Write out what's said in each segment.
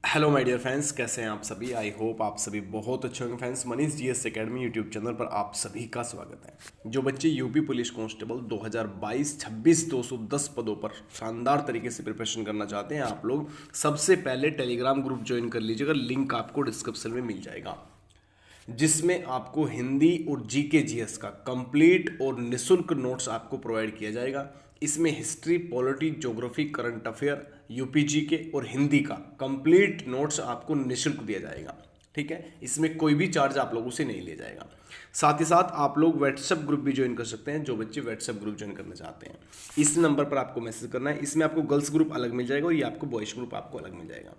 Hello my dear friends, कैसे हैं आप सभी। आई होप आप सभी बहुत अच्छे होंगे। Friends, Manish GS academy YouTube channel पर आप सभी का स्वागत है। जो बच्चे यूपी पुलिस कांस्टेबल 2022-26 210 पदों पर शानदार तरीके से प्रिपरेशन करना चाहते हैं, आप लोग सबसे पहले टेलीग्राम ग्रुप ज्वाइन कर लीजिएगा। लिंक आपको डिस्क्रिप्शन में मिल जाएगा, जिसमें आपको हिंदी और जीके जीएस का कंप्लीट और निशुल्क नोट्स आपको प्रोवाइड किया जाएगा। इसमें history, polity, geography, current affair, UP GK और हिंदी का कंप्लीट नोट्स आपको निशुल्क दिया जाएगा। ठीक है, इसमें कोई भी चार्ज आप लोगों से नहीं लिया जाएगा। साथ ही साथ आप लोग व्हाट्सएप ग्रुप भी ज्वाइन कर सकते हैं, जो बच्चे व्हाट्सएप ग्रुप ज्वाइन करना चाहते हैं। इस नंबर पर आपको मैसेज करना है। इसमें आपको गर्ल्स ग्रुप अलग मिल जाएगा और ये आपको बॉयज ग्रुप आपको अलग मिल जाएगा।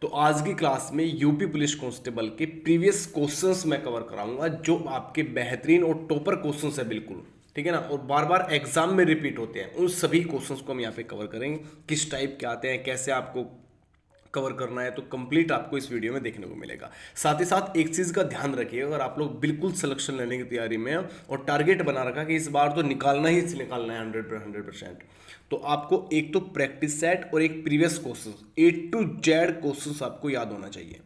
तो आज की क्लास में यूपी पुलिस कांस्टेबल के प्रीवियस क्वेश्चंस मैं कवर कराऊंगा, जो आपके बेहतरीन और टॉपर क्वेश्चंस है बिल्कुल, ठीक है ना, और बार बार एग्जाम में रिपीट होते हैं। उन सभी क्वेश्चंस को हम यहाँ पे कवर करेंगे, किस टाइप के आते हैं, कैसे आपको कवर करना है, तो कंप्लीट आपको इस वीडियो में देखने को मिलेगा। साथ ही साथ एक चीज़ का ध्यान रखिएगा, अगर आप लोग बिल्कुल सिलेक्शन लेने की तैयारी में हैं और टारगेट बना रखा कि इस बार तो निकालना ही निकालना है 100%, तो आपको एक तो प्रैक्टिस सेट और एक previous question A to Z question आपको याद होना चाहिए।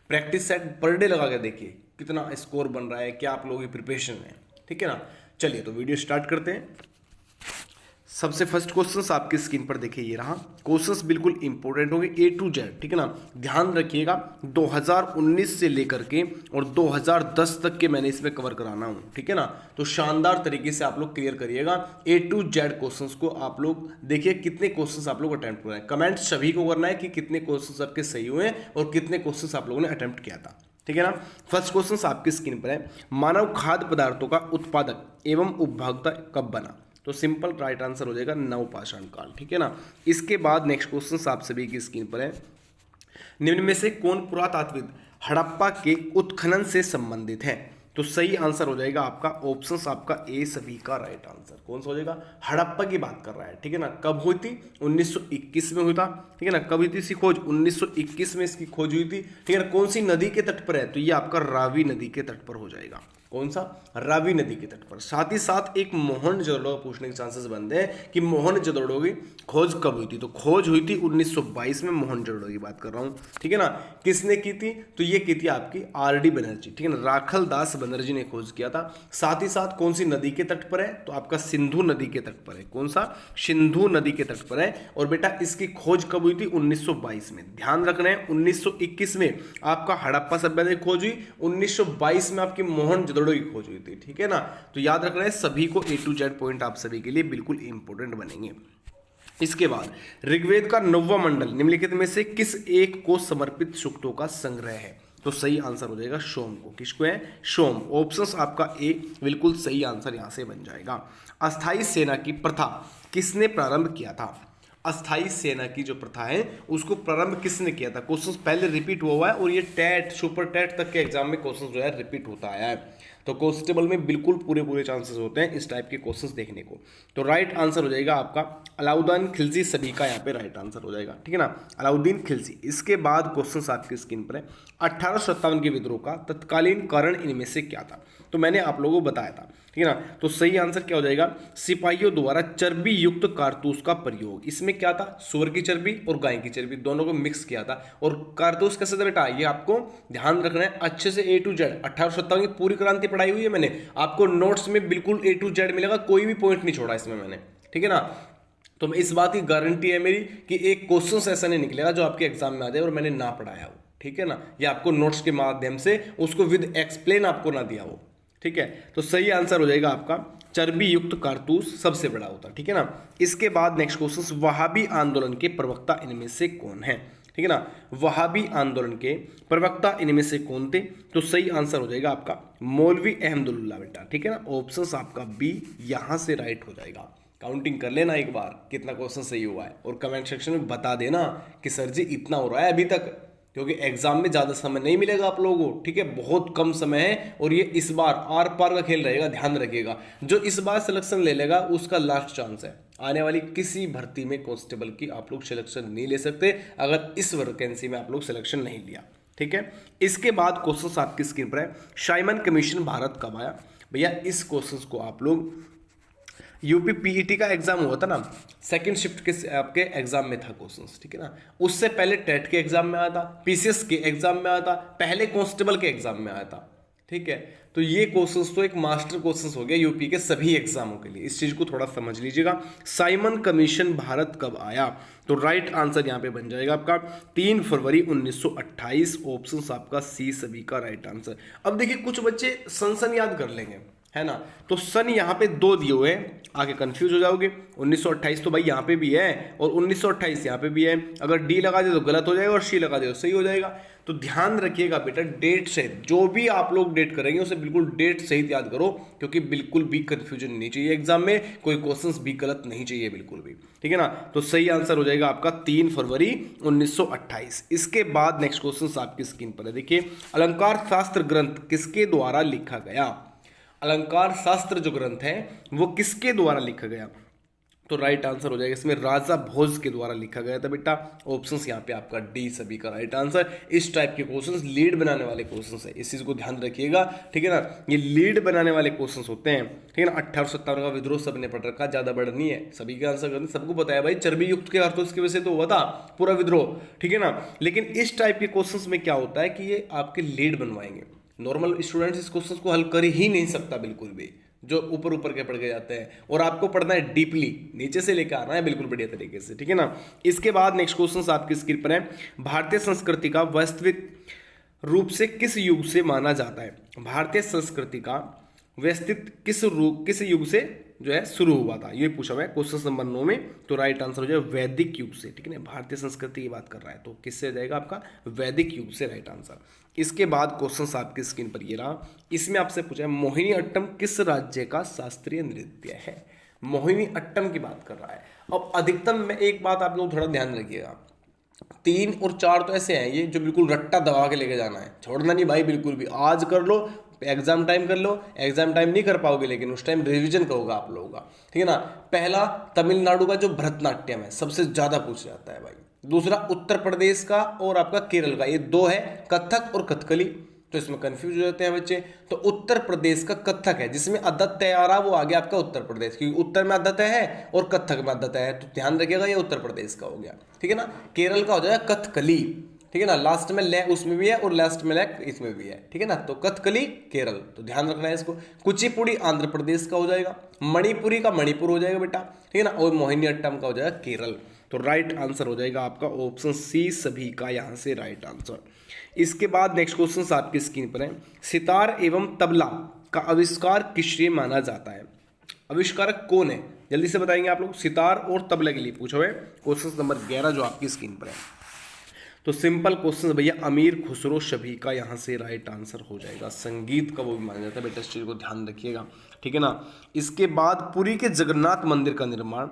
प्रैक्टिस सेट पर डे लगा के देखिए कितना स्कोर बन रहा है, क्या आप लोगों की प्रिपरेशन है, ठीक है ना। चलिए तो वीडियो स्टार्ट करते हैं। सबसे फर्स्ट क्वेश्चंस आपकी स्क्रीन पर देखिए, ये रहा। क्वेश्चंस बिल्कुल इंपॉर्टेंट होंगे A to Z, ठीक है ना। ध्यान रखिएगा, 2019 से लेकर के और 2010 तक के मैंने इसमें कवर कराना हूं, ठीक है ना। तो शानदार तरीके से आप लोग क्लियर करिएगा A to Z क्वेश्चंस को। आप लोग देखिए कितने क्वेश्चंस आप लोग अटेम्प्ट कर रहे हैं। कमेंट सभी को करना है कि कितने क्वेश्चंस आपके सही हुए और कितने क्वेश्चंस आप लोगों ने अटेम्प्ट किया था, ठीक है ना। फर्स्ट क्वेश्चन आपकी स्क्रीन पर है, मानव खाद्य पदार्थों का उत्पादक एवं उपभोक्ता कब बना। तो सिंपल राइट आंसर हो जाएगा नवपाषाण काल, ठीक है ना। इसके बाद नेक्स्ट क्वेश्चन आप सभी की स्क्रीन पर है, निम्न में से कौन पुरातात्विक हड़प्पा के उत्खनन से संबंधित है। तो सही आंसर हो जाएगा आपका ऑप्शंस आपका ए सभी का राइट आंसर। कौन सा हो जाएगा, हड़प्पा की बात कर रहा है, ठीक है ना। कब हुई थी, 1921 में हुई था, ठीक है ना। कब हुई थी इसकी खोज, 1921 में इसकी खोज हुई थी, ठीक है ना। कौन सी नदी के तट पर है, तो ये आपका रावी नदी के तट पर हो जाएगा। कौन सा, रावी नदी के तट पर। साथ ही साथ एक मोहनजोदड़ो पूछने के चांसेस बनते हैं कि मोहनजोदड़ो की खोज कब हुई थी। तो खोज हुई थी 1922 में, मोहनजोदड़ो की बात कर रहा हूं, ठीक है ना। किसने की थी, तो ये की थी आपकी आर.डी. बनर्जी, ठीक है ना। राखल दास बनर्जी ने खोज किया था। साथ ही साथ कौन सी नदी के तट पर है, तो आपका सिंधु नदी के तट पर है। कौन सा, सिंधु नदी के तट पर है। और बेटा इसकी खोज कब हुई थी, 1922 में। ध्यान रखना है, 1921 में आपका हड़प्पा सभ्यता की खोज हुई, 1922 में आपकी मोहनजोदड़ो की खोज हुई थी, ठीक है ना। तो याद रखना है सभी को, A to Z पॉइंट आप सभी के लिए बिल्कुल इंपॉर्टेंट बनेंगे। इसके बाद ऋग्वेद का 9वां मंडल निम्नलिखित में से किस एक को समर्पित सूक्तों का संग्रह है। तो सही आंसर हो जाएगा सोम को। किसको है, सोम। ऑप्शंस आपका ए बिल्कुल सही आंसर यहां से बन जाएगा। अस्थाई सेना की प्रथा किसने प्रारंभ किया था। अस्थाई सेना की जो प्रथा है उसको प्रारंभ किसने किया था। क्वेश्चन पहले रिपीट हुआ है और ये टेट, सुपर टेट तक के एग्जाम में क्वेश्चन जो है रिपीट होता आया है। तो कांस्टेबल में बिल्कुल पूरे चांसेस होते हैं इस टाइप के क्वेश्चंस देखने को। तो राइट आंसर हो जाएगा आपका अलाउद्दीन खिलजी, सभी का यहाँ पे राइट आंसर हो जाएगा, ठीक है ना, अलाउद्दीन खिलजी। इसके बाद क्वेश्चंस आपकी स्क्रीन पर है, 1857 के विद्रोह का तत्कालीन कारण इनमें से क्या था। तो मैंने आप लोगों को बताया था, ठीक है ना। तो सही आंसर क्या हो जाएगा, सिपाहियों द्वारा चर्बी युक्त कारतूस का प्रयोग। इसमें क्या था, सुअर की चर्बी और गाय की चर्बी दोनों को मिक्स किया था। और कारतूस कैसे था बेटा, ये आपको ध्यान रखना है अच्छे से। A to Z 1857 की पूरी क्रांति पढ़ाई हुई है मैंने, आपको नोट्स में बिल्कुल A to Z मिलेगा, कोई भी पॉइंट नहीं छोड़ा इसमें मैंने, ठीक है ना। तो मैं इस बात की गारंटी है मेरी कि एक क्वेश्चन ऐसा नहीं निकलेगा जो आपके एग्जाम में आ जाए और मैंने ना पढ़ाया हो, ठीक है ना, या आपको नोट्स के माध्यम से उसको विद एक्सप्लेन आपको ना दिया हो, ठीक है। तो सही आंसर हो जाएगा आपका चर्बी युक्त कारतूस सबसे बड़ा होता, ठीक है ना। इसके बाद नेक्स्ट क्वेश्चन, वहाबी आंदोलन के प्रवक्ता इनमें से कौन है, ठीक है ना। वहाबी आंदोलन के प्रवक्ता इनमें से कौन थे। तो सही आंसर हो जाएगा आपका मौलवी अहमदुल्लाह बेटा, ठीक है ना। ऑप्शंस आपका बी यहां से राइट हो जाएगा। काउंटिंग कर लेना एक बार कितना क्वेश्चन सही हुआ है और कमेंट सेक्शन में बता देना कि सर जी इतना हो रहा है अभी तक, क्योंकि एग्जाम में ज़्यादा समय नहीं मिलेगा आप लोगों को, ठीक है, बहुत कम समय है और ये इस बार आर पार का खेल रहेगा। ध्यान रखिएगा, जो इस बार सिलेक्शन ले लेगा उसका लास्ट चांस है। आने वाली किसी भर्ती में कांस्टेबल की आप लोग सिलेक्शन नहीं ले सकते अगर इस वैकेंसी में आप लोग सिलेक्शन नहीं लिया, ठीक है। इसके बाद क्वेश्चन आपकी स्क्रीन पर है, साइमन कमीशन भारत कब आया। भैया इस क्वेश्चन को आप लोग यूपी पीईटी का एग्जाम हुआ था ना, सेकंड शिफ्ट के आपके एग्जाम में था क्वेश्चंस, ठीक है ना। उससे पहले टेट के एग्जाम में आया था, पीसीएस के एग्जाम में आया था, पहले कांस्टेबल के एग्जाम में आया था, ठीक है। तो ये क्वेश्चंस तो एक मास्टर क्वेश्चंस हो गया यूपी के सभी एग्जामों के लिए, इस चीज को थोड़ा समझ लीजिएगा। साइमन कमीशन भारत कब आया, तो राइट आंसर यहां पे बन जाएगा आपका 3 फरवरी 1928, ऑप्शन आपका सी सभी का राइट आंसर। अब देखिए कुछ बच्चे सन याद कर लेंगे, है ना, तो सन यहाँ पे 2 दिए हुए हैं, आगे कंफ्यूज हो जाओगे। 1928 तो भाई यहाँ पे भी है और 1928 यहाँ पे भी है, अगर डी लगा दे तो गलत हो जाएगा और सी लगा दे तो सही हो जाएगा। तो ध्यान रखिएगा बेटा, डेट से जो भी आप लोग डेट करेंगे उसे बिल्कुल डेट सहित याद करो, क्योंकि बिल्कुल भी कंफ्यूजन नहीं चाहिए एग्जाम में, कोई क्वेश्चंस भी गलत नहीं चाहिए बिल्कुल भी, ठीक है ना। तो सही आंसर हो जाएगा आपका 3 फरवरी 1928। इसके बाद नेक्स्ट क्वेश्चन आपकी स्क्रीन पर है, देखिए अलंकार शास्त्र ग्रंथ किसके द्वारा लिखा गया। अलंकार शास्त्र जो ग्रंथ है वो किसके द्वारा लिखा गया, तो राइट आंसर हो जाएगा इसमें राजा भोज के द्वारा लिखा गया था बेटा। ऑप्शंस यहाँ पे आपका डी सभी का राइट आंसर। इस टाइप के क्वेश्चंस लीड बनाने वाले क्वेश्चंस है, इस चीज को ध्यान रखिएगा, ठीक है ना। ये लीड बनाने वाले क्वेश्चंस होते हैं, ठीक है ना। 1857 का विद्रोह सबने पढ़ रखा, ज्यादा बड़ा नहीं है, सभी का आंसर करते सबको बताया भाई, चर्बी युक्त के अर्थों की वजह से तो हुआ था पूरा विद्रोह, ठीक है ना। लेकिन इस टाइप के क्वेश्चंस में क्या होता है कि ये आपके लीड बनवाएंगे, नॉर्मल स्टूडेंट्स इस क्वेश्चन को हल कर ही नहीं सकता बिल्कुल भी, जो ऊपर ऊपर के पढ़ के जाते हैं, और आपको पढ़ना है डीपली, नीचे से लेकर आना है बिल्कुल बढ़िया तरीके से, ठीक है ना। इसके बाद नेक्स्ट क्वेश्चन आपकी स्क्रीन पर है, भारतीय संस्कृति का वास्तविक रूप से किस युग से माना जाता है। भारतीय संस्कृति का व्यवस्थित किस युग से जो है शुरू हुआ था, ये पूछा हुआ है क्वेश्चन नंबर 9 में। तो राइट आंसर हो जाएगा वैदिक युग से, ठीक है ना। भारतीय संस्कृति की बात कर रहा है तो किससे जाएगा आपका वैदिक युग से राइट आंसर। इसके बाद क्वेश्चन आपकी स्क्रीन पर ये रहा, इसमें आपसे पूछा है मोहिनी अट्टम किस राज्य का शास्त्रीय नृत्य है। मोहिनी अट्टम की बात कर रहा है। अब अधिकतम में एक बात आप लोग थोड़ा ध्यान रखिएगा, 3 और 4 तो ऐसे हैं ये जो बिल्कुल रट्टा दबा के लेके जाना है, छोड़ना नहीं भाई बिल्कुल भी। आज कर लो, एग्जाम टाइम कर लो, एग्जाम टाइम नहीं कर पाओगे लेकिन उस टाइम रिवीजन का होगा आप लोगों का, ठीक है ना। पहला तमिलनाडु का जो भरतनाट्यम है सबसे ज्यादा पूछ जाता है भाई। दूसरा उत्तर प्रदेश का और आपका केरल का, ये 2 है, कथक और कथकली, तो इसमें कंफ्यूज हो जाते हैं बच्चे। तो उत्तर प्रदेश का कथक है, जिसमें अदत्य आ रहा वो आ गया आपका उत्तर प्रदेश, क्योंकि उत्तर में अदत्य है और कथक में अदत्य है, तो ध्यान रखिएगा ये उत्तर प्रदेश का हो गया, ठीक है ना। केरल का हो जाएगा कथकली, ठीक है ना, लास्ट में ले उसमें भी है और लास्ट में ले इसमें भी है, ठीक है ना। तो कथकली केरल, तो ध्यान रखना है इसको। कुचिपुड़ी आंध्र प्रदेश का हो जाएगा, मणिपुरी का मणिपुर हो जाएगा बेटा, ठीक है ना, और मोहिनीअट्टम का हो जाएगा केरल। तो राइट आंसर हो जाएगा आपका ऑप्शन सी सभी का यहां से राइट आंसर। इसके बाद नेक्स्ट क्वेश्चन आपकी स्क्रीन पर है, सितार एवं तबला का आविष्कार किसने माना जाता है। आविष्कारक कौन है, जल्दी से बताएंगे आप लोग। सितार और तबला के लिए पूछा हुआ है क्वेश्चन नंबर 11 जो आपकी स्क्रीन पर है। तो सिंपल क्वेश्चन भैया, अमीर खुसरो सभी का यहां से राइट आंसर हो जाएगा। संगीत का वो भी माना जाता है बेटा, इस चीज को ध्यान रखिएगा, ठीक है ना। इसके बाद पुरी के जगन्नाथ मंदिर का निर्माण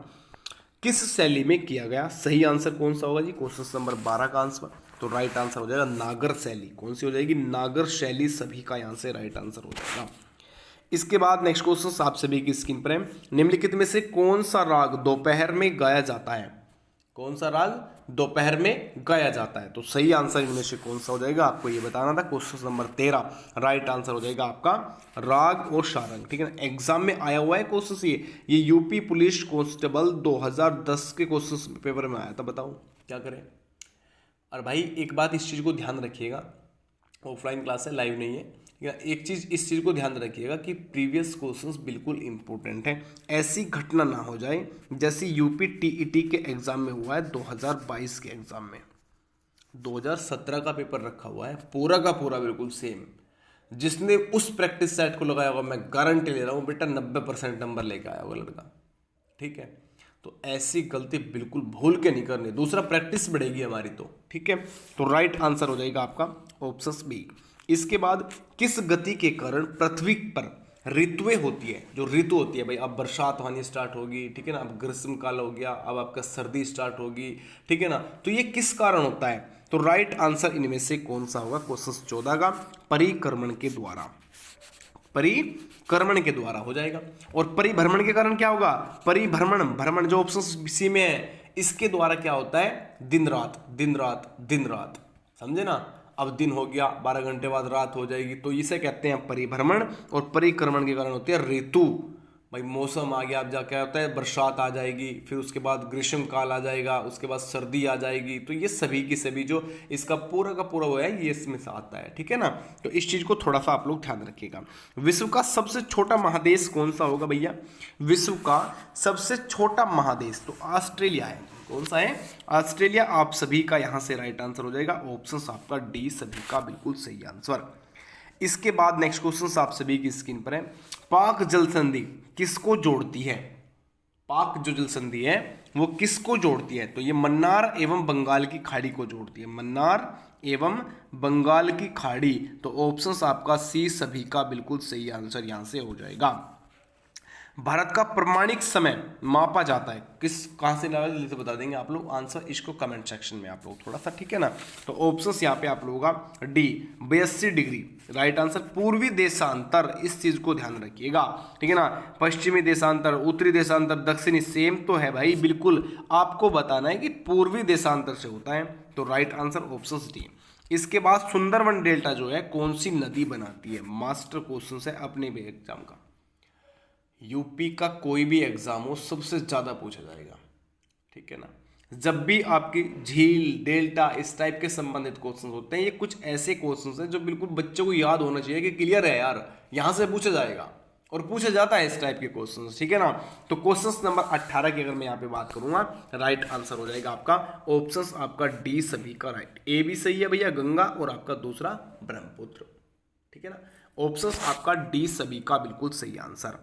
किस शैली में किया गया, सही आंसर कौन सा होगा जी, क्वेश्चन नंबर 12 का आंसर। तो राइट आंसर हो जाएगा नागर शैली, कौन सी हो जाएगी, नागर शैली सभी का यहां से राइट आंसर हो जाएगा। इसके बाद नेक्स्ट क्वेश्चन आप सभी की स्क्रीन पर है, निम्नलिखित में से कौन सा राग दोपहर में गाया जाता है। कौन सा राग दोपहर में गाया जाता है, तो सही आंसर इनमें से कौन सा हो जाएगा आपको ये बताना था। क्वेश्चन नंबर 13 राइट आंसर हो जाएगा आपका राग और सारंग, ठीक है ना। एग्जाम में आया हुआ है क्वेश्चन ये यूपी पुलिस कांस्टेबल 2010 के क्वेश्चन पेपर में आया था, बताओ क्या करें। और भाई एक बात इस चीज को ध्यान रखिएगा, ऑफलाइन क्लास है, लाइव नहीं है, एक चीज इस चीज को ध्यान रखिएगा कि प्रीवियस क्वेश्चंस बिल्कुल इंपॉर्टेंट है। ऐसी घटना ना हो जाए जैसे यूपी टीईटी के एग्जाम में हुआ है 2022 के एग्जाम में। 2017 का पेपर रखा हुआ है पूरा का पूरा बिल्कुल सेम, जिसने उस प्रैक्टिस सेट को लगाया होगा मैं गारंटी ले रहा हूँ बेटा 90% नंबर लेके आया होगा लड़का, ठीक है। तो ऐसी गलती बिल्कुल भूल के नहीं करनी, दूसरा प्रैक्टिस बढ़ेगी हमारी तो, ठीक है। तो राइट आंसर हो जाएगा आपका ऑप्शन बी। इसके बाद किस गति के कारण पृथ्वी पर ऋतुएं होती है, जो ऋतु होती है भाई, अब बरसात होनी स्टार्ट होगी, ठीक है ना, अब ग्रीष्म काल हो गया, अब आपका सर्दी स्टार्ट होगी, ठीक है ना। तो ये किस कारण होता है, तो राइट आंसर इनमें से कौन सा होगा, क्वेश्चन 14 का परिक्रमण के द्वारा, परिक्रमण के द्वारा हो जाएगा। और परिभ्रमण के कारण क्या होगा, परिभ्रमण भ्रमण जो ऑप्शन सी में है इसके द्वारा क्या होता है, दिन रात दिन रात दिन रात, समझे ना। अब दिन हो गया 12 घंटे बाद रात हो जाएगी, तो इसे कहते हैं परिभ्रमण। और परिक्रमण के कारण होती है ऋतु, भाई मौसम आ गया, अब जा क्या होता है, बरसात आ जाएगी, फिर उसके बाद ग्रीष्म काल आ जाएगा, उसके बाद सर्दी आ जाएगी, तो ये सभी की सभी जो इसका पूरा का पूरा वो है ये इसमें से आता है, ठीक है ना। तो इस चीज को थोड़ा सा आप लोग ध्यान रखिएगा। विश्व का सबसे छोटा महादेश कौन सा होगा भैया? विश्व का सबसे छोटा महादेश तो ऑस्ट्रेलिया है। कौन सा है? ऑस्ट्रेलिया। आप सभी का यहां से राइट आंसर हो जाएगा, ऑप्शन आपका डी सभी का बिल्कुल सही आंसर। इसके बाद नेक्स्ट क्वेश्चन आप सभी की स्क्रीन पर है, पाक जल संधि किसको जोड़ती है? पाक जो जल संधि है वो किसको जोड़ती है? तो ये मन्नार एवं बंगाल की खाड़ी को जोड़ती है, मन्नार एवं बंगाल की खाड़ी। तो ऑप्शन आपका सी सभी का बिल्कुल सही आंसर यहां से हो जाएगा। भारत का प्रमाणिक समय मापा जाता है किस, कहां से लाया, जल्दी से बता देंगे आप लोग आंसर, इसको कमेंट सेक्शन में आप लोग थोड़ा सा, ठीक है ना। तो ऑप्शंस यहाँ पे आप लोगों का डी 82 डिग्री राइट आंसर। पूर्वी देशांतर, इस चीज को ध्यान रखिएगा, ठीक है ना। पश्चिमी देशांतर, उत्तरी देशांतर, दक्षिणी सेम तो है भाई, बिल्कुल आपको बताना है कि पूर्वी देशांतर से होता है, तो राइट आंसर ऑप्शन डी। इसके बाद सुंदरवन डेल्टा जो है कौन सी नदी बनाती है? मास्टर क्वेश्चन है अपने भी एग्जाम का, यूपी का कोई भी एग्जाम हो सबसे ज्यादा पूछा जाएगा, ठीक है ना। जब भी आपकी झील, डेल्टा, इस टाइप के संबंधित क्वेश्चन होते हैं, ये कुछ ऐसे क्वेश्चन हैं जो बिल्कुल बच्चों को याद होना चाहिए कि क्लियर है यार, यहां से पूछा जाएगा और पूछा जाता है इस टाइप के क्वेश्चन, ठीक है ना। तो क्वेश्चन नंबर 18 की अगर मैं यहाँ पे बात करूंगा, राइट आंसर हो जाएगा आपका ऑप्शन आपका डी सभी का राइट। ए भी सही है भैया, गंगा, और आपका दूसरा ब्रह्मपुत्र, ठीक है ना। ऑप्शन आपका डी सभी का बिल्कुल सही आंसर।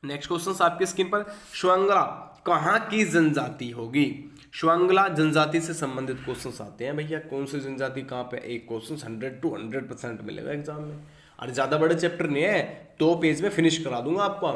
नेक्स्ट क्वेश्चन आपकी स्क्रीन पर, श्वंगला कहाँ की जनजाति होगी? श्वंगला जनजाति से संबंधित क्वेश्चन आते हैं भैया, कौन सी जनजाति कहाँ पे, एक क्वेश्चन 100 to 100% मिलेगा एग्जाम में। और ज्यादा बड़े चैप्टर नहीं है, 2 पेज में फिनिश करा दूंगा आपको,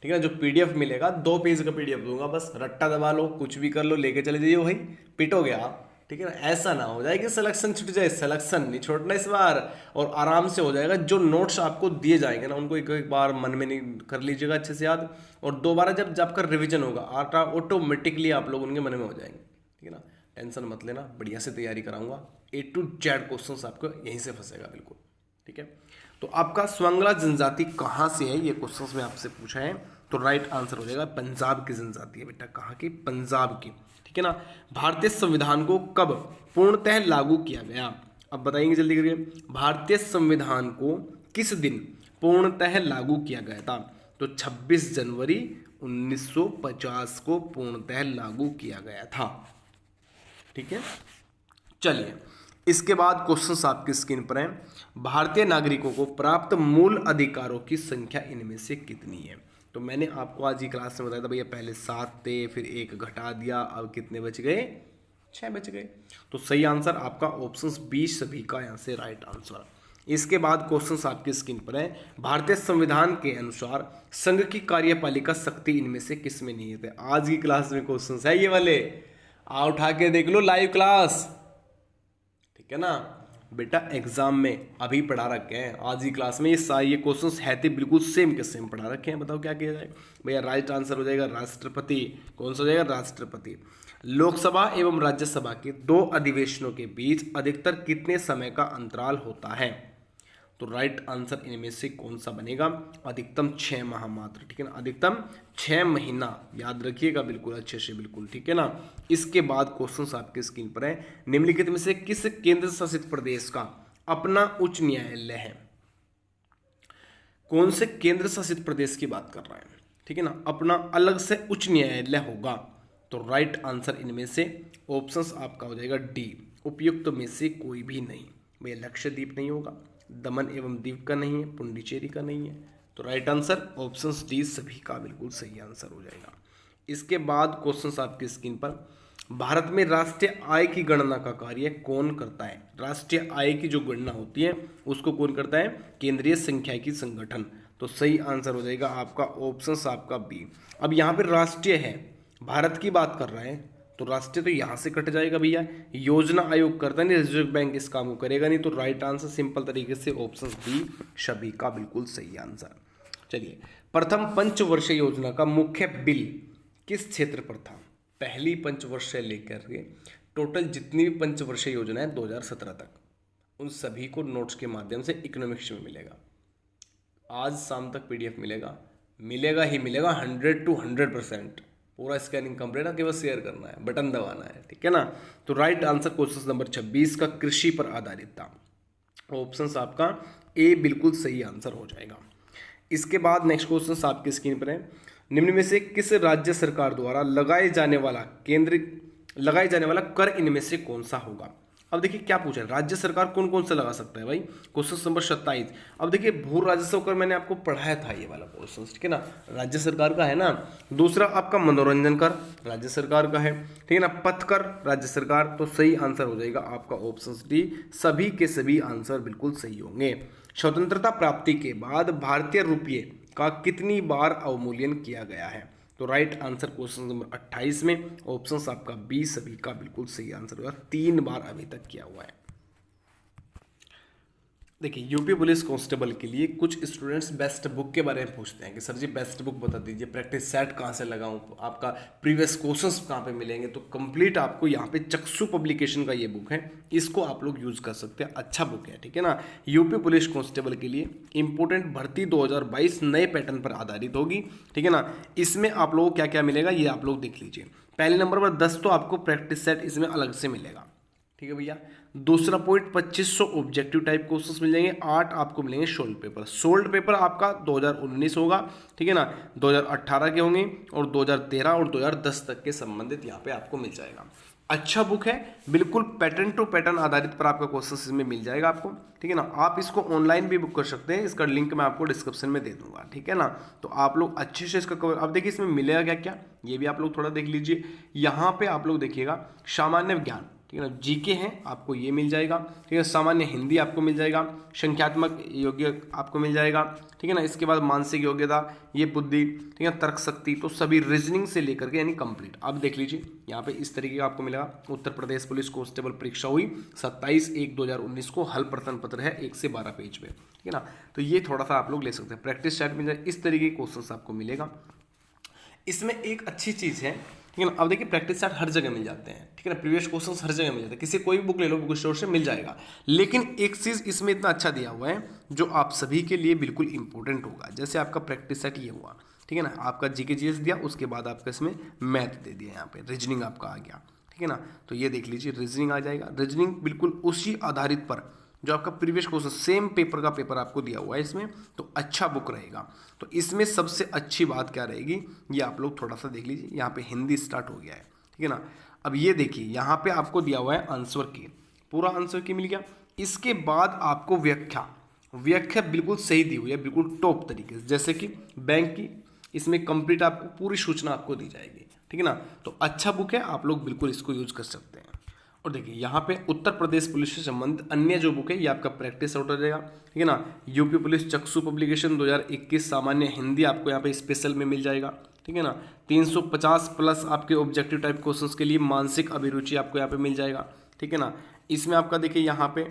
ठीक है ना। जो पीडीएफ मिलेगा 2 पेज का पीडीएफ दूंगा, बस रट्टा दबा लो, कुछ भी कर लो, लेके चले जाइए भाई, पिटोगे आप, ठीक है ना। ऐसा ना हो जाए कि सिलेक्शन छूट जाए, सिलेक्शन नहीं छोड़ना इस बार, और आराम से हो जाएगा। जो नोट्स आपको दिए जाएंगे ना उनको एक एक बार मन में नहीं कर लीजिएगा अच्छे से याद, और दोबारा जब आपका रिवीजन होगा ऑटोमेटिकली आप लोग उनके मन में हो जाएंगे, ठीक है ना। टेंशन मत लेना, बढ़िया से तैयारी कराऊंगा, A to Z क्वेश्चन आपको यहीं से फंसेगा बिल्कुल, ठीक है। तो आपका स्वंगला जनजाति कहाँ से है, ये क्वेश्चन में आपसे पूछा है, तो राइट आंसर हो जाएगा पंजाब की जनजाति है बेटा। कहाँ की? पंजाब की, ठीक है ना। भारतीय संविधान को कब पूर्णतः लागू किया गया? अब बताएंगे जल्दी करके, भारतीय संविधान को किस दिन पूर्णतः लागू किया गया था? तो 26 जनवरी 1950 को पूर्णतः लागू किया गया था, ठीक है। चलिए इसके बाद क्वेश्चन आपकी स्क्रीन पर है, भारतीय नागरिकों को प्राप्त मूल अधिकारों की संख्या इनमें से कितनी है? तो मैंने आपको आज की क्लास में बताया था भैया, पहले 7 थे, फिर 1 घटा दिया, अब कितने बच गए? 6 बच गए। तो सही आंसर आपका ऑप्शन बी सभी का यहां से राइट आंसर। इसके बाद क्वेश्चन आपकी स्क्रीन पर है, भारतीय संविधान के अनुसार संघ की कार्यपालिका शक्ति इनमें से किस में नहीं है? आज की क्लास में क्वेश्चन है ये वाले, आ उठा के देख लो लाइव क्लास, ठीक है ना बेटा। एग्जाम में अभी पढ़ा रखे हैं आज की क्लास में, ये क्वेश्चंस है थे बिल्कुल सेम के सेम पढ़ा रखे हैं। बताओ क्या किया जाए भैया? राइट आंसर हो जाएगा राष्ट्रपति। कौन सा हो जाएगा? राष्ट्रपति। लोकसभा एवं राज्यसभा के 2 अधिवेशनों के बीच अधिकतर कितने समय का अंतराल होता है? तो राइट आंसर इनमें से कौन सा बनेगा? अधिकतम 6 माह मात्र, ठीक है ना। अधिकतम 6 महीना, याद रखिएगा बिल्कुल अच्छे से, बिल्कुल ठीक है ना। इसके बाद क्वेश्चन आपके स्क्रीन पर है, निम्नलिखित में से किस केंद्र शासित प्रदेश का अपना उच्च न्यायालय है? कौन से केंद्र शासित प्रदेश की बात कर रहा है, ठीक है ना। अपना अलग से उच्च न्यायालय होगा, तो राइट आंसर इनमें से ऑप्शंस आपका हो जाएगा डी, उपयुक्त में से कोई भी नहीं। भैया लक्षद्वीप नहीं होगा, दमन एवं दीव का नहीं है, पुंडुचेरी का नहीं है, तो राइट आंसर ऑप्शन डी सभी का बिल्कुल सही आंसर हो जाएगा। इसके बाद क्वेश्चंस आपकी स्क्रीन पर, भारत में राष्ट्रीय आय की गणना का कार्य कौन करता है? राष्ट्रीय आय की जो गणना होती है उसको कौन करता है? केंद्रीय सांख्यिकी संगठन। तो सही आंसर हो जाएगा आपका ऑप्शन आपका बी। अब यहाँ पे राष्ट्रीय है, भारत की बात कर रहे हैं, तो राष्ट्रीय तो यहां से कट जाएगा भैया। योजना आयोग करता नहीं, रिजर्व बैंक इस काम को करेगा नहीं, तो राइट आंसर सिंपल तरीके से ऑप्शन बी सभी का बिल्कुल सही आंसर। चलिए, प्रथम पंचवर्षीय योजना का मुख्य बिल किस क्षेत्र पर था? पहली पंचवर्षीय लेकर के टोटल जितनी भी पंचवर्षीय योजना है 2017 तक, उन सभी को नोट्स के माध्यम से इकोनॉमिक्स में मिलेगा। आज शाम तक पीडीएफ मिलेगा, मिलेगा ही मिलेगा 100% पूरा स्कैनिंग कंप्लीट है, केवल शेयर करना है, बटन दबाना है, ठीक है ना। तो राइट आंसर क्वेश्चन नंबर 26 का कृषि पर आधारित था। ऑप्शन आपका ए बिल्कुल सही आंसर हो जाएगा। इसके बाद नेक्स्ट क्वेश्चन आपकी स्क्रीन पर है, निम्न में से किस राज्य सरकार द्वारा लगाए जाने वाला कर इनमें से कौन सा होगा। अब देखिए क्या पूछा है, राज्य सरकार कौन कौन सा लगा सकता है भाई, क्वेश्चन नंबर 27। अब देखिए भू राजस्व कर मैंने आपको पढ़ाया था ये वाला क्वेश्चन, ठीक है ना, राज्य सरकार का है ना। दूसरा आपका मनोरंजन कर राज्य सरकार का है, ठीक है ना। पथ कर राज्य सरकार, तो सही आंसर हो जाएगा आपका ऑप्शन डी, सभी के सभी आंसर बिल्कुल सही होंगे। स्वतंत्रता प्राप्ति के बाद भारतीय रुपये का कितनी बार अवमूल्यन किया गया है। तो राइट आंसर क्वेश्चन नंबर 28 में ऑप्शंस आपका बी सभी का बिल्कुल सही आंसर होगा, 3 बार अभी तक किया हुआ है। देखिए यूपी पुलिस कांस्टेबल के लिए कुछ स्टूडेंट्स बेस्ट बुक के बारे में पूछते हैं कि सर जी बेस्ट बुक बता दीजिए, प्रैक्टिस सेट कहाँ से लगाऊं, आपका प्रीवियस क्वेश्चंस कहाँ पे मिलेंगे। तो कंप्लीट आपको यहाँ पे चक्षु पब्लिकेशन का ये बुक है, इसको आप लोग यूज कर सकते हैं, अच्छा बुक है, ठीक है ना। यूपी पुलिस कांस्टेबल के लिए इंपोर्टेंट भर्ती 2022 नए पैटर्न पर आधारित होगी, ठीक है ना। इसमें आप लोगों को क्या क्या मिलेगा ये आप लोग देख लीजिए। पहले नंबर पर 10 तो आपको प्रैक्टिस सेट इसमें अलग से मिलेगा, ठीक है भैया। दूसरा पॉइंट 2500 ऑब्जेक्टिव टाइप क्वेश्चंस मिल जाएंगे, 8 आपको मिलेंगे सोल्ड पेपर। सोल्ड पेपर आपका 2019 होगा, ठीक है ना, 2018 के होंगे और 2013 और 2010 तक के संबंधित यहाँ पे आपको मिल जाएगा। अच्छा बुक है, बिल्कुल पैटर्न टू पैटर्न आधारित पर आपका क्वेश्चन इसमें मिल जाएगा आपको, ठीक है ना। आप इसको ऑनलाइन भी बुक कर सकते हैं, इसका लिंक मैं आपको डिस्क्रिप्शन में दे दूंगा, ठीक है ना। तो आप लोग अच्छे से इसका कवर, अब देखिए इसमें मिलेगा क्या क्या, ये भी आप लोग थोड़ा देख लीजिए। यहाँ पे आप लोग देखिएगा सामान्य ज्ञान, ठीक है ना, जीके है आपको ये मिल जाएगा, ठीक है। सामान्य हिंदी आपको मिल जाएगा, संख्यात्मक योग्य आपको मिल जाएगा, ठीक है ना। इसके बाद मानसिक योग्यता, ये बुद्धि, ठीक है, तर्क शक्ति, तो सभी रीजनिंग से लेकर के यानी कंप्लीट। अब देख लीजिए यहाँ पे इस तरीके का आपको मिलेगा। उत्तर प्रदेश पुलिस कांस्टेबल परीक्षा हुई 27/1/2019 को, हल प्रश्न पत्र है 1 से 12 पेज पे, ठीक है ना। तो ये थोड़ा सा आप लोग ले सकते हैं, प्रैक्टिस सेट मिल जाए, इस तरीके के क्वेश्चन आपको मिलेगा। इसमें एक अच्छी चीज़ है, ठीक है ना। अब देखिए प्रैक्टिस सेट हर जगह मिल जाते हैं, ठीक है ना, प्रीवियस क्वेश्चंस हर जगह मिल जाते हैं, किसी कोई बुक ले लो बुक स्टोर से मिल जाएगा। लेकिन एक चीज़ इसमें इतना अच्छा दिया हुआ है जो आप सभी के लिए बिल्कुल इंपॉर्टेंट होगा। जैसे आपका प्रैक्टिस सेट ये हुआ, ठीक है ना, आपका जीके जीएस दिया, उसके बाद आपका इसमें मैथ दे दिया, यहाँ पे रीजनिंग आपका आ गया, ठीक है ना। तो ये देख लीजिए रीजनिंग आ जाएगा, रीजनिंग बिल्कुल उसी आधारित पर जो आपका प्रीवियस क्वेश्चन सेम पेपर का पेपर आपको दिया हुआ है इसमें, तो अच्छा बुक रहेगा। तो इसमें सबसे अच्छी बात क्या रहेगी ये आप लोग थोड़ा सा देख लीजिए। यहाँ पे हिंदी स्टार्ट हो गया है, ठीक है ना। अब ये देखिए यहाँ पे आपको दिया हुआ है आंसर की, पूरा आंसर की मिल गया। इसके बाद आपको व्याख्या बिल्कुल सही दी हुई है, बिल्कुल टॉप तरीके से, जैसे कि बैंक की, इसमें कंप्लीट आपको पूरी सूचना आपको दी जाएगी, ठीक है ना। तो अच्छा बुक है, आप लोग बिल्कुल इसको यूज कर सकते हैं। और देखिए यहाँ पे उत्तर प्रदेश पुलिस से संबंधित अन्य जो बुक है ये आपका प्रैक्टिस आउट हो जाएगा, ठीक है ना। यूपी पुलिस चक्षु पब्लिकेशन 2021 सामान्य हिंदी आपको यहाँ पे स्पेशल में मिल जाएगा, ठीक है ना। 350 प्लस आपके ऑब्जेक्टिव टाइप क्वेश्चंस के लिए मानसिक अभिरुचि आपको यहाँ पे मिल जाएगा, ठीक है ना। इसमें आपका देखिए यहाँ पे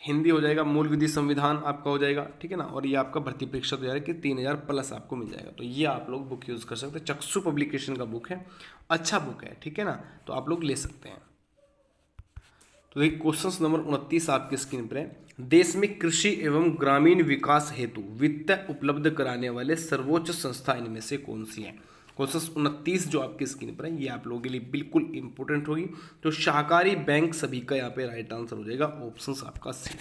हिंदी हो जाएगा, मूल विधि संविधान आपका हो जाएगा, ठीक है ना। और ये आपका भर्ती परीक्षा 2000 की 3000 प्लस आपको मिल जाएगा। तो ये आप लोग बुक यूज़ कर सकते हैं, चक्षु पब्लिकेशन का बुक है, अच्छा बुक है, ठीक है ना। तो आप लोग ले सकते हैं। तो देखिए क्वेश्चन नंबर 29 आपकी स्क्रीन पर है, देश में कृषि एवं ग्रामीण विकास हेतु वित्त उपलब्ध कराने वाले सर्वोच्च संस्था इनमें से कौन सी है। क्वेश्चन 29 जो आपकी स्क्रीन पर है ये आप लोगों के लिए बिल्कुल इंपॉर्टेंट होगी। तो शाकाहारी बैंक सभी का यहाँ पे राइट आंसर हो जाएगा, ऑप्शन आपका सी।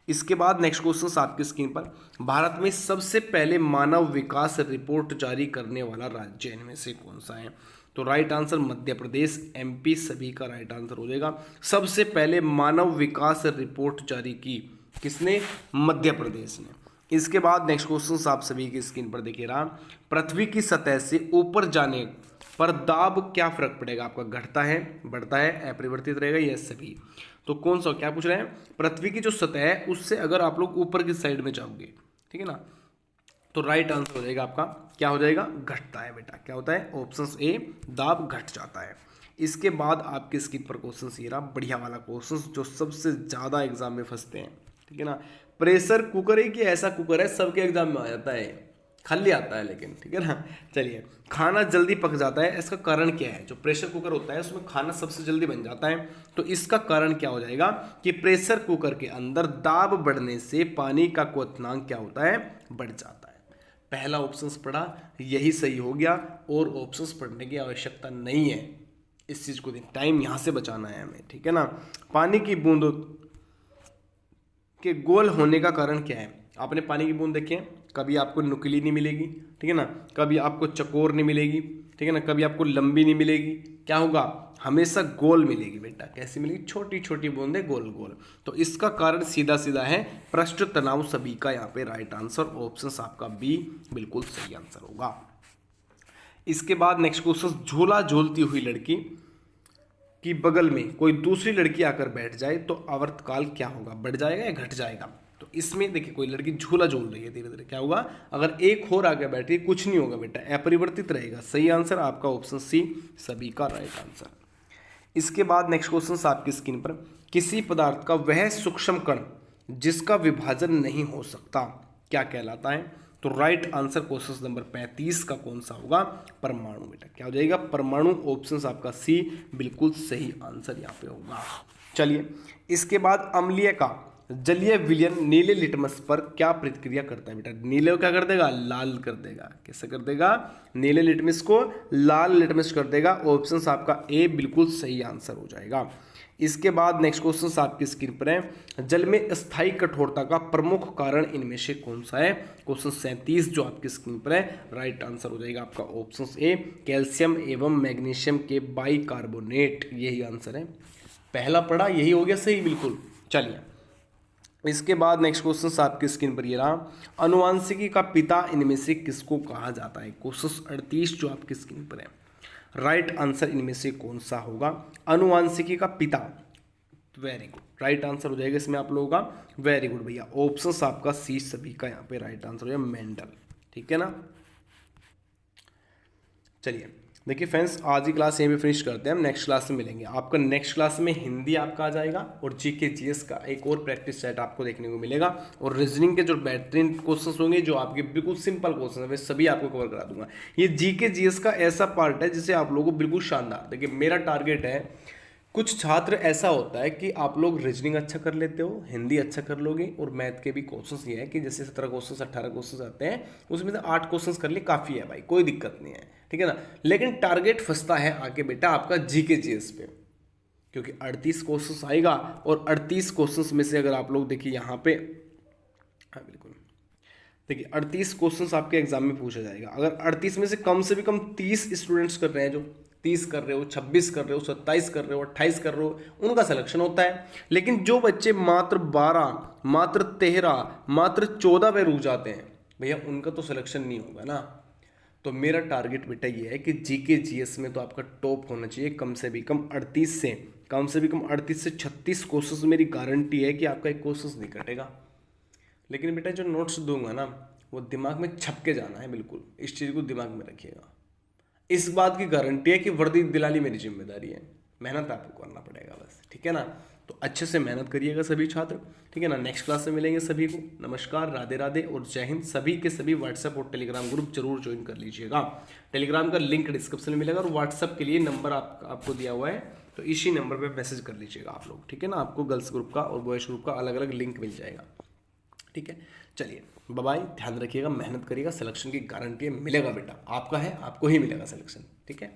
इसके बाद नेक्स्ट क्वेश्चन आपकी स्क्रीन पर, भारत में सबसे पहले मानव विकास रिपोर्ट जारी करने वाला राज्य इनमें से कौन सा है। तो right answer Madhya Pradesh, MP सभी का राइट आंसर हो जाएगा। सबसे पहले मानव विकास रिपोर्ट जारी की किसने, मध्य प्रदेश ने। इसके बाद नेक्स्ट क्वेश्चन आप सभी की स्क्रीन पर देखिए रहा, पृथ्वी की सतह से ऊपर जाने पर दाब क्या फर्क पड़ेगा आपका, घटता है, बढ़ता है, अपरिवर्तित रहेगा, यह सभी। तो कौन सा क्या पूछ रहे हैं, पृथ्वी की जो सतह है उससे अगर आप लोग ऊपर की साइड में जाओगे, ठीक है ना, तो राइट आंसर हो जाएगा आपका क्या हो जाएगा, घटता है बेटा। क्या होता है, ऑप्शन ए दाब घट जाता है। इसके बाद आपके स्क्रीन पर क्वेश्चन ये रहा, बढ़िया वाला क्वेश्चन जो सबसे ज़्यादा एग्जाम में फंसते हैं, ठीक है ना। प्रेशर कुकर है कि ऐसा कुकर है सबके एग्जाम में आ जाता है, खाली आता है लेकिन, ठीक है ना। चलिए, खाना जल्दी पक जाता है, इसका कारण क्या है। जो प्रेशर कुकर होता है उसमें खाना सबसे जल्दी बन जाता है, तो इसका कारण क्या हो जाएगा कि प्रेशर कुकर के अंदर दाब बढ़ने से पानी का क्वथनांक क्या होता है, बढ़ जाता है। पहला ऑप्शंस पढ़ा, यही सही हो गया, और ऑप्शंस पढ़ने की आवश्यकता नहीं है। इस चीज़ को टाइम यहाँ से बचाना है हमें, ठीक है ना। पानी की बूंदों के गोल होने का कारण क्या है? आपने पानी की बूंद देखी है, कभी आपको नुकीली नहीं मिलेगी, ठीक है ना, कभी आपको चकोर नहीं मिलेगी, ठीक है ना, कभी आपको लंबी नहीं मिलेगी, क्या होगा? हमेशा गोल मिलेगी बेटा। कैसी मिलेगी? छोटी छोटी बूंदें गोल गोल। तो इसका कारण सीधा सीधा है पृष्ठ तनाव। सभी का यहाँ पे राइट आंसर ऑप्शन आपका बी बिल्कुल सही आंसर होगा। इसके बाद नेक्स्ट क्वेश्चन, झूला झूलती हुई लड़की की बगल में कोई दूसरी लड़की आकर बैठ जाए तो आवर्तकाल क्या होगा? बढ़ जाएगा या घट जाएगा? तो इसमें देखिए, कोई लड़की झूला झूल रही है, धीरे धीरे क्या होगा? अगर एक और आगे बैठी है, कुछ नहीं होगा बेटा, अपरिवर्तित रहेगा। सही आंसर आपका ऑप्शन सी सभी का राइट आंसर। इसके बाद नेक्स्ट क्वेश्चन आपकी स्क्रीन पर, किसी पदार्थ का वह सूक्ष्म कण जिसका विभाजन नहीं हो सकता क्या कहलाता है? तो राइट आंसर क्वेश्चन नंबर 35 का कौन सा होगा? परमाणु बेटा। क्या हो जाएगा? परमाणु। ऑप्शन आपका सी बिल्कुल सही आंसर यहाँ पे होगा। चलिए, इसके बाद अम्लीय का जलीय विलयन नीले लिटमस पर क्या प्रतिक्रिया करता है बेटा? नीले को क्या कर देगा? लाल कर देगा। कैसे कर देगा? नीले लिटमस को लाल लिटमस कर देगा। ऑप्शन आपका ए बिल्कुल सही आंसर हो जाएगा। इसके बाद नेक्स्ट क्वेश्चन आपकी स्क्रीन पर है, जल में स्थायी कठोरता का प्रमुख कारण इनमें से कौन सा है? क्वेश्चन 37 जो आपकी स्क्रीन पर है, राइट आंसर हो जाएगा आपका ऑप्शन ए कैल्शियम एवं मैग्नीशियम के बाइकार्बोनेट। यही आंसर है। पहला पढ़ा, यही हो गया सही बिल्कुल। चलिए, इसके बाद नेक्स्ट क्वेश्चन आपकी स्क्रीन पर ये रहा, अनुवांशिकी का पिता इनमें से किसको कहा जाता है? क्वेश्चन 38 जो आपकी स्क्रीन पर है, राइट आंसर इनमें से कौन सा होगा? अनुवांशिकी का पिता। वेरी गुड, राइट आंसर हो जाएगा इसमें आप लोगों का। वेरी गुड भैया, ऑप्शन आपका सी सभी का यहाँ पे राइट आंसर हो जाएगा, मेंडल। ठीक है ना। चलिए देखिए फ्रेंड्स, आज की क्लास यहीं पे फिनिश करते हैं, हम नेक्स्ट क्लास में मिलेंगे। आपका नेक्स्ट क्लास में हिंदी आपका आ जाएगा और जीके जीएस का एक और प्रैक्टिस सेट आपको देखने को मिलेगा, और रीजनिंग के जो बेहतरीन क्वेश्चंस होंगे, जो आपके बिल्कुल सिंपल क्वेश्चन है, वे सभी आपको कवर करा दूंगा। ये जीके जीएस का ऐसा पार्ट है जिसे आप लोगों को बिल्कुल शानदार, देखिए मेरा टारगेट है, कुछ छात्र ऐसा होता है कि आप लोग रीजनिंग अच्छा कर लेते हो, हिंदी अच्छा कर लोगे, और मैथ के भी क्वेश्चंस ये है कि जैसे 17 क्वेश्चंस 18 क्वेश्चंस आते हैं, उसमें से 8 क्वेश्चंस कर लिए काफ़ी है भाई, कोई दिक्कत नहीं है, ठीक है ना। लेकिन टारगेट फंसता है आके बेटा आपका जीके जीएस पे, क्योंकि 38 क्वेश्चंस आएगा, और 38 क्वेश्चंस में से अगर आप लोग देखिए यहाँ पे, हाँ बिल्कुल, देखिए 38 क्वेश्चंस आपके एग्जाम में पूछा जाएगा। अगर 38 में से भी कम 30 स्टूडेंट्स कर रहे हैं, जो 30 कर रहे हो, 26 कर रहे हो, 27 कर रहे हो, 28 कर रहे हो, उनका सिलेक्शन होता है। लेकिन जो बच्चे मात्र 12, मात्र 13, मात्र 14 पे रुक जाते हैं भैया, उनका तो सिलेक्शन नहीं होगा ना। तो मेरा टारगेट बेटा ये है कि जीके जीएस में तो आपका टॉप होना चाहिए, कम से भी कम 38 से, कम से भी कम 38 से 36 क्वेश्चंस मेरी गारंटी है कि आपका एक क्वेश्चन नहीं कटेगा। लेकिन बेटा जो नोट्स दूंगा ना, वो दिमाग में छप के जाना है, बिल्कुल इस चीज़ को दिमाग में रखिएगा। इस बात की गारंटी है कि वर्दी दिलानी मेरी जिम्मेदारी है, मेहनत आपको करना पड़ेगा बस, ठीक है ना। तो अच्छे से मेहनत करिएगा सभी छात्र, ठीक है ना। नेक्स्ट क्लास में मिलेंगे सभी को। नमस्कार, राधे राधे और जय हिंद। सभी के सभी व्हाट्सएप और टेलीग्राम ग्रुप जरूर ज्वाइन कर लीजिएगा। टेलीग्राम का लिंक डिस्क्रिप्शन में मिलेगा, और व्हाट्सएप के लिए नंबर आपको दिया हुआ है, तो इसी नंबर पर मैसेज कर लीजिएगा आप लोग, ठीक है ना। आपको गर्ल्स ग्रुप का और बॉयज़ ग्रुप का अलग अलग लिंक मिल जाएगा, ठीक है। चलिए बाय बाय, ध्यान रखिएगा, मेहनत करिएगा, सिलेक्शन की गारंटी मिलेगा बेटा, आपका है, आपको ही मिलेगा सिलेक्शन, ठीक है।